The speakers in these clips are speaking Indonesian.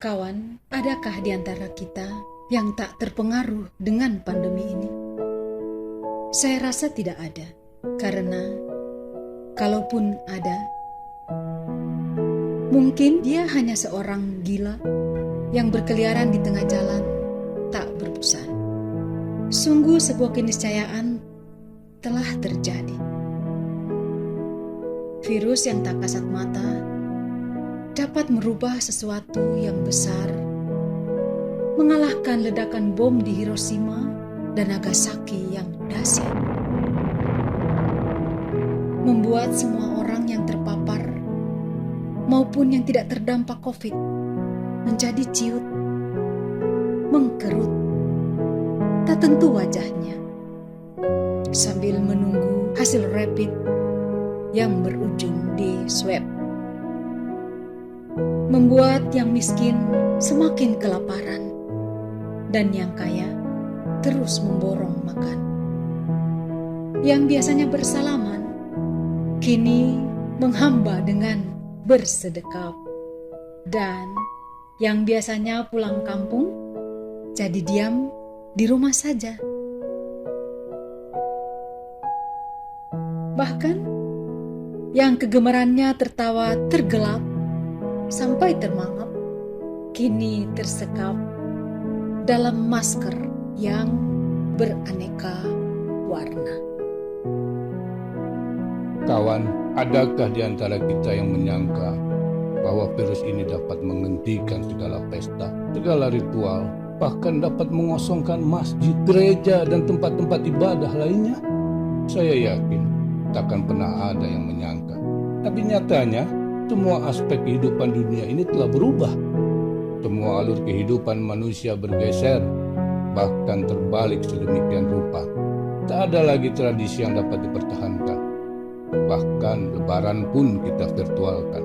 Kawan, adakah di antara kita yang tak terpengaruh dengan pandemi ini? Saya rasa tidak ada, karena kalaupun ada, mungkin dia hanya seorang gila yang berkeliaran di tengah jalan tak berbusan. Sungguh sebuah keniscayaan telah terjadi. Virus yang tak kasat mata dapat merubah sesuatu yang besar, mengalahkan ledakan bom di Hiroshima dan Nagasaki yang dahsyat, membuat semua orang yang terpapar maupun yang tidak terdampak COVID menjadi ciut, mengkerut, tak tentu wajahnya, sambil menunggu hasil rapid yang berujung di swab, membuat yang miskin semakin kelaparan dan yang kaya terus memborong makan. Yang biasanya bersalaman kini menghamba dengan bersedekap, dan yang biasanya pulang kampung jadi diam di rumah saja. Bahkan yang kegemarannya tertawa tergelap sampai termangap, kini tersekap dalam masker yang beraneka warna. Kawan, adakah di antara kita yang menyangka bahwa virus ini dapat menghentikan segala pesta, segala ritual, bahkan dapat mengosongkan masjid, gereja, dan tempat-tempat ibadah lainnya? Saya yakin takkan pernah ada yang menyangka. Tapi nyatanya, semua aspek kehidupan dunia ini telah berubah. Semua alur kehidupan manusia bergeser, bahkan terbalik sedemikian rupa. Tak ada lagi tradisi yang dapat dipertahankan. Bahkan lebaran pun kita virtualkan.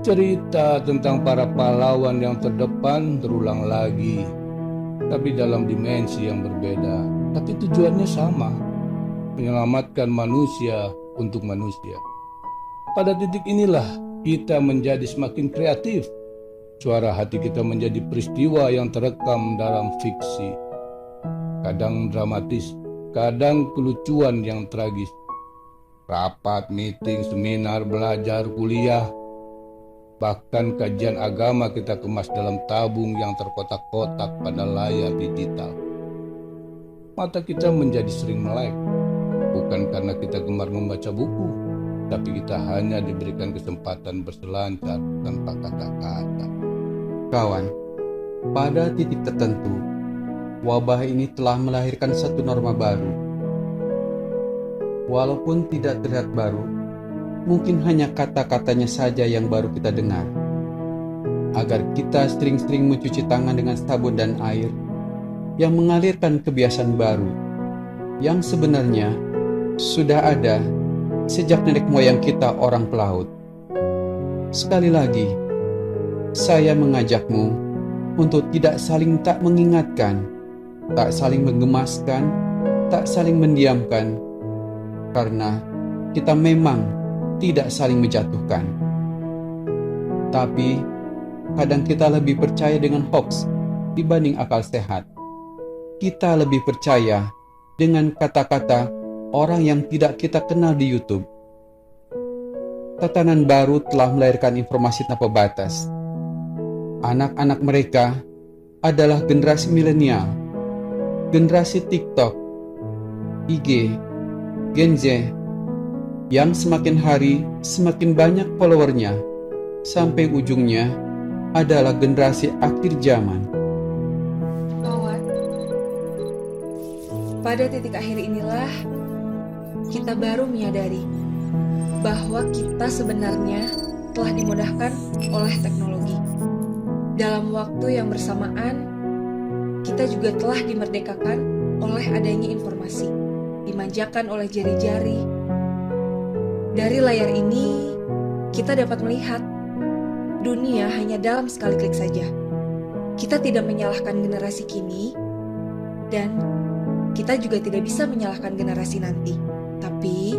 Cerita tentang para pahlawan yang terdepan terulang lagi, tapi dalam dimensi yang berbeda. Tapi tujuannya sama, menyelamatkan manusia untuk manusia. Pada titik inilah kita menjadi semakin kreatif. Suara hati kita menjadi peristiwa yang terekam dalam fiksi. Kadang dramatis, kadang kelucuan yang tragis. Rapat, meeting, seminar, belajar, kuliah, bahkan kajian agama kita kemas dalam tabung yang terkotak-kotak pada layar digital. Mata kita menjadi sering melek, bukan karena kita gemar membaca buku, tapi kita hanya diberikan kesempatan berselancar tanpa kata-kata. Kawan, pada titik tertentu, wabah ini telah melahirkan satu norma baru. Walaupun tidak terlihat baru, mungkin hanya kata-katanya saja yang baru kita dengar. Agar kita sering-sering mencuci tangan dengan sabun dan air, yang mengalirkan kebiasaan baru, yang sebenarnya sudah ada sejak nenek moyang kita orang pelaut. Sekali lagi, saya mengajakmu untuk tidak saling tak mengingatkan, tak saling menggemaskan, tak saling mendiamkan, karena kita memang tidak saling menjatuhkan. Tapi kadang kita lebih percaya dengan hoax dibanding akal sehat. Kita lebih percaya dengan kata-kata orang yang tidak kita kenal di YouTube. Tatanan baru telah melahirkan informasi tanpa batas. Anak-anak mereka adalah generasi milenial, generasi TikTok, IG, Gen Z, yang semakin hari semakin banyak followernya, sampai ujungnya adalah generasi akhir zaman. Kawan, pada titik akhir inilah kita baru menyadari bahwa kita sebenarnya telah dimudahkan oleh teknologi. Dalam waktu yang bersamaan, kita juga telah dimerdekakan oleh adanya informasi, dimanjakan oleh jari-jari. Dari layar ini, kita dapat melihat dunia hanya dalam sekali klik saja. Kita tidak menyalahkan generasi kini, dan kita juga tidak bisa menyalahkan generasi nanti. Tapi,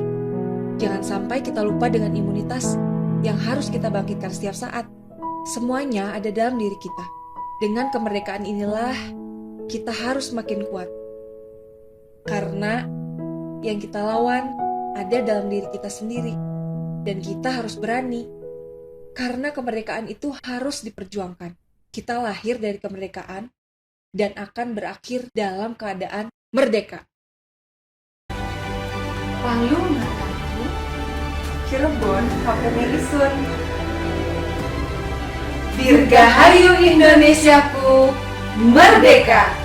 jangan sampai kita lupa dengan imunitas yang harus kita bangkitkan setiap saat. Semuanya ada dalam diri kita. Dengan kemerdekaan inilah kita harus makin kuat. Karena yang kita lawan ada dalam diri kita sendiri. Dan kita harus berani. Karena kemerdekaan itu harus diperjuangkan. Kita lahir dari kemerdekaan dan akan berakhir dalam keadaan merdeka. Lalu mengataku, Cirebon, Kampungnya Isun. Dirgahayu Indonesiaku, merdeka!